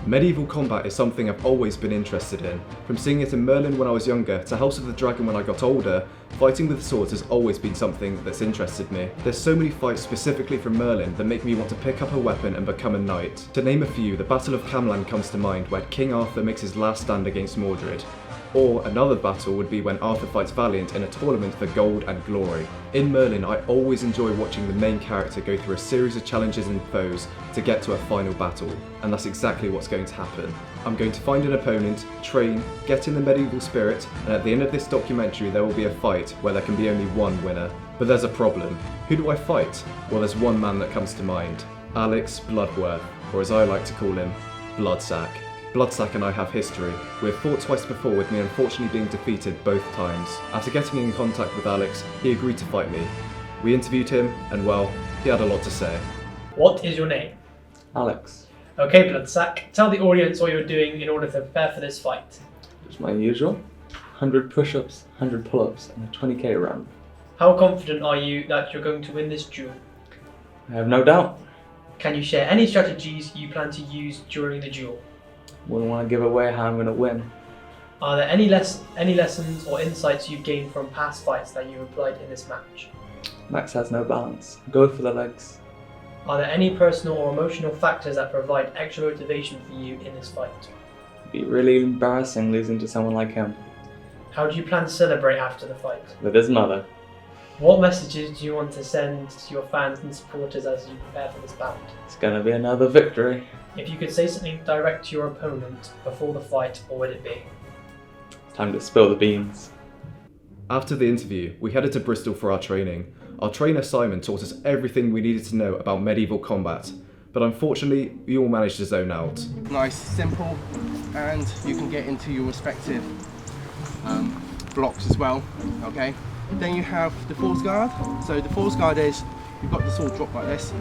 Medieval combat is something I've always been interested in. From seeing it in Merlin when I was younger to House of the Dragon when I got older, fighting with swords has always been something that's interested me. There's so many fights specifically from Merlin that make me want to pick up a weapon and become a knight. To name a few, the Battle of Camlan comes to mind, where King Arthur makes his last stand against Mordred. Or another battle would be when Arthur fights Valiant in a tournament for gold and glory. In Merlin, I always enjoy watching the main character go through a series of challenges and foes to get to a final battle, and that's exactly what's going to happen. I'm going to find an opponent, train, get in the medieval spirit, and at the end of this documentary there will be a fight where there can be only one winner. But there's a problem. Who do I fight? Well, there's one man that comes to mind. Alex Bloodworth, or as I like to call him, Bloodsack. Bloodsack and I have history. We have fought twice before, with me unfortunately being defeated both times. After getting in contact with Alex, he agreed to fight me. We interviewed him, and well, he had a lot to say. What is your name? Alex. Okay, Bloodsack, tell the audience what you're doing in order to prepare for this fight. It's my usual. 100 push-ups, 100 pull-ups, and a 20k run. How confident are you that you're going to win this duel? I have no doubt. Can you share any strategies you plan to use during the duel? Wouldn't want to give away how I'm going to win. Are there any lessons or insights you've gained from past fights that you applied in this match? Max has no balance. Go for the legs. Are there any personal or emotional factors that provide extra motivation for you in this fight? It'd be really embarrassing losing to someone like him. How do you plan to celebrate after the fight? With his mother. What messages do you want to send to your fans and supporters as you prepare for this bout? It's going to be another victory. If you could say something direct to your opponent before the fight, what would it be? Time to spill the beans. After the interview, we headed to Bristol for our training. Our trainer Simon taught us everything we needed to know about medieval combat, but unfortunately, we all managed to zone out. Nice, simple, and you can get into your respective blocks as well, okay? Then you have the force guard. So the force guard is, you've got the sword drop like this,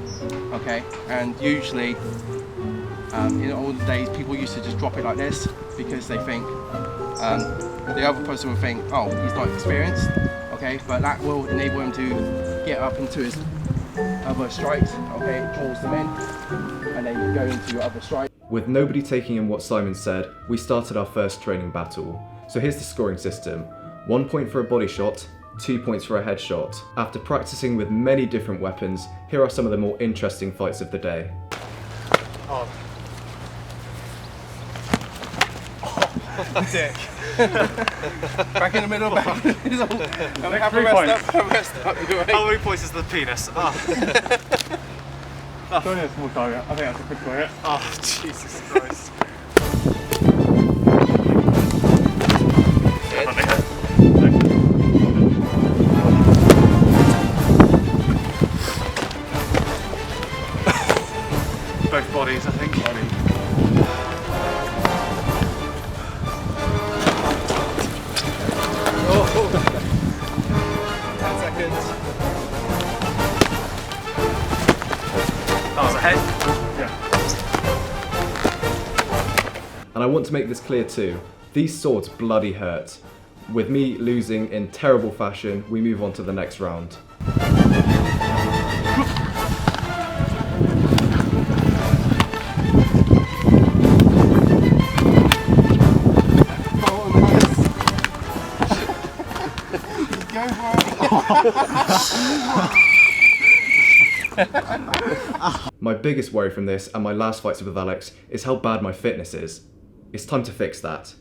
okay? And usually, in older days, people used to just drop it like this because they think, the other person will think, oh, he's not experienced, okay? But that will enable him to get up into his other strikes, okay? It draws them in, and then you go into your other strike. With nobody taking in what Simon said, we started our first training battle. So here's the scoring system. 1 point for a body shot, 2 points for a headshot. After practicing with many different weapons, here are some of the more interesting fights of the day. Oh. Dick. Back in the middle, back in the middle. Have a rest up. How many points is the penis? It's only a small target. I think that's a critical hit. Oh, Jesus Christ. Both bodies, I think. Oh. 10 seconds. That was a head. Yeah. And I want to make this clear too, these swords bloody hurt. With me losing in terrible fashion, we move on to the next round. My biggest worry from this and my last fights with Alex is how bad my fitness is. It's time to fix that.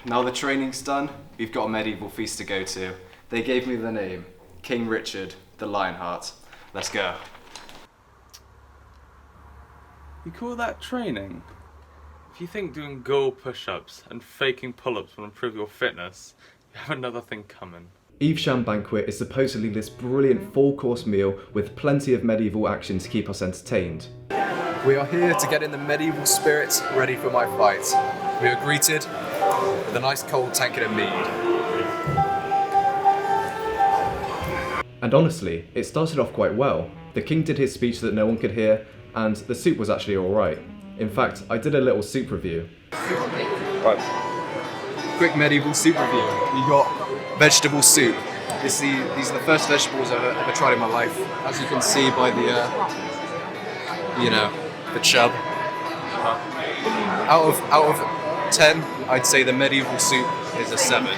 Now the training's done, we've got a medieval feast to go to. They gave me the name, King Richard, the Lionheart. Let's go. You call that training? If you think doing goal push-ups and faking pull-ups will improve your fitness, you have another thing coming. Evesham Banquet is supposedly this brilliant 4-course meal with plenty of medieval action to keep us entertained. We are here to get in the medieval spirit, ready for my fight. We are greeted with a nice cold tankard of mead. And honestly, it started off quite well. The king did his speech that no one could hear, and the soup was actually alright. In fact, I did a little soup review. Right. Quick medieval soup review. You got vegetable soup. These are the first vegetables I've ever tried in my life. As you can see by the, the chub. Out of 10, I'd say the medieval soup is a 7.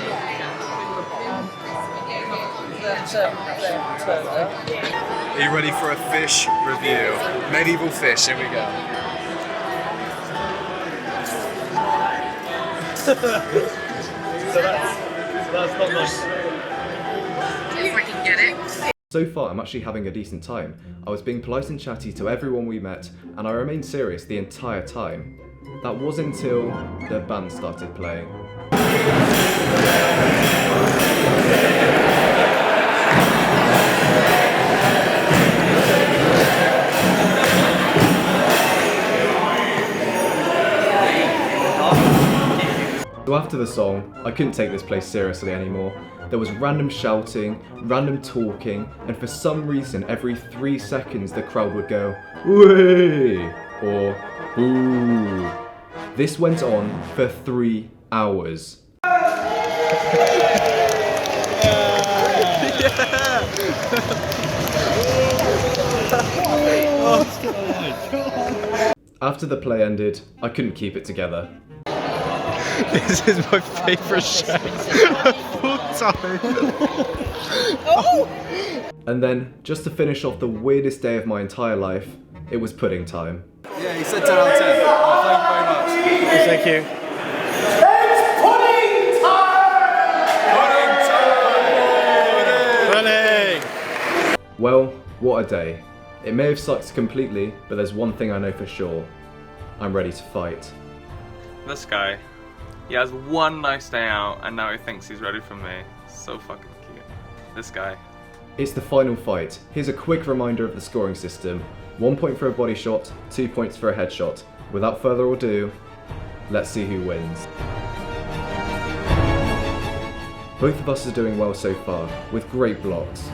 Are you ready for a fish review? Medieval fish, here we go. That's not nice. If I can get it. So far, I'm actually having a decent time. I was being polite and chatty to everyone we met, and I remained serious the entire time. That was until the band started playing. So after the song, I couldn't take this place seriously anymore. There was random shouting, random talking, and for some reason every 3 seconds the crowd would go, "Way!" or "Boo." This went on for 3 hours. After the play ended, I couldn't keep it together. This is my favourite show of all time. And then, just to finish off the weirdest day of my entire life, it was pudding time. Yeah, he said 10 out of 10. Thank you very much. Thank you. Well, what a day. It may have sucked completely, but there's one thing I know for sure. I'm ready to fight. This guy. He has one nice day out and now he thinks he's ready for me. So fucking cute. This guy. It's the final fight. Here's a quick reminder of the scoring system. 1 point for a body shot, 2 points for a headshot. Without further ado, let's see who wins. Both of us are doing well so far, with great blocks.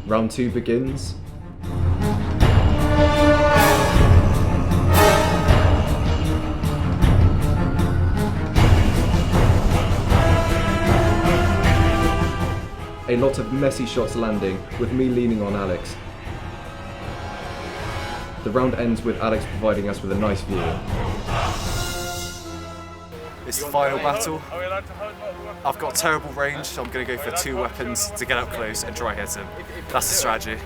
Round 2 begins. A lot of messy shots landing, with me leaning on Alex. The round ends with Alex providing us with a nice view. It's the final battle. I've got terrible range, so I'm going to go for 2 weapons to get up close and try hit him. That's the strategy.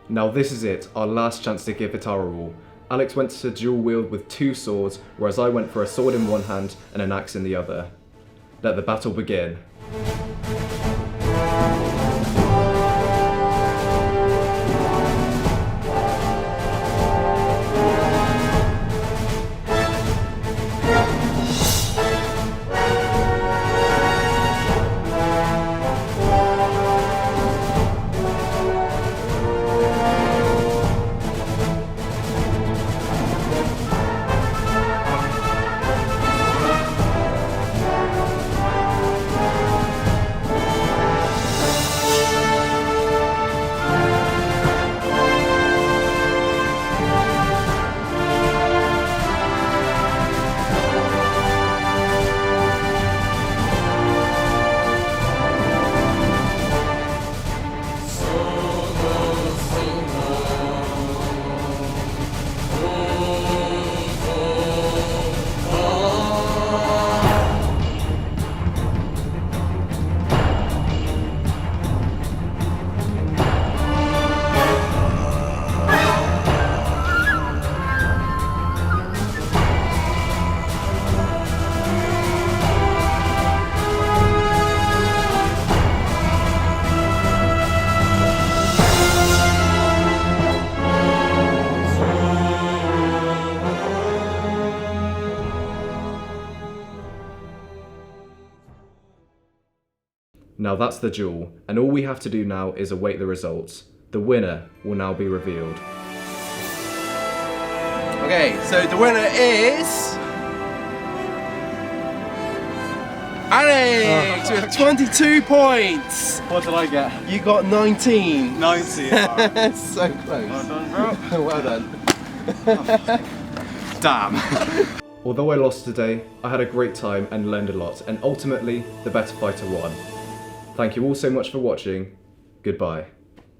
Now this is it, our last chance to give it our all. Alex went to dual wield with 2 swords, whereas I went for a sword in one hand and an axe in the other. Let the battle begin. Now that's the duel, and all we have to do now is await the results. The winner will now be revealed. Okay, so the winner is Alex with 22 points. What did I get? You got 19. 90. So close. Well done, bro. Well done. Damn. Although I lost today, I had a great time and learned a lot, and ultimately, the better fighter won. Thank you all so much for watching. Goodbye.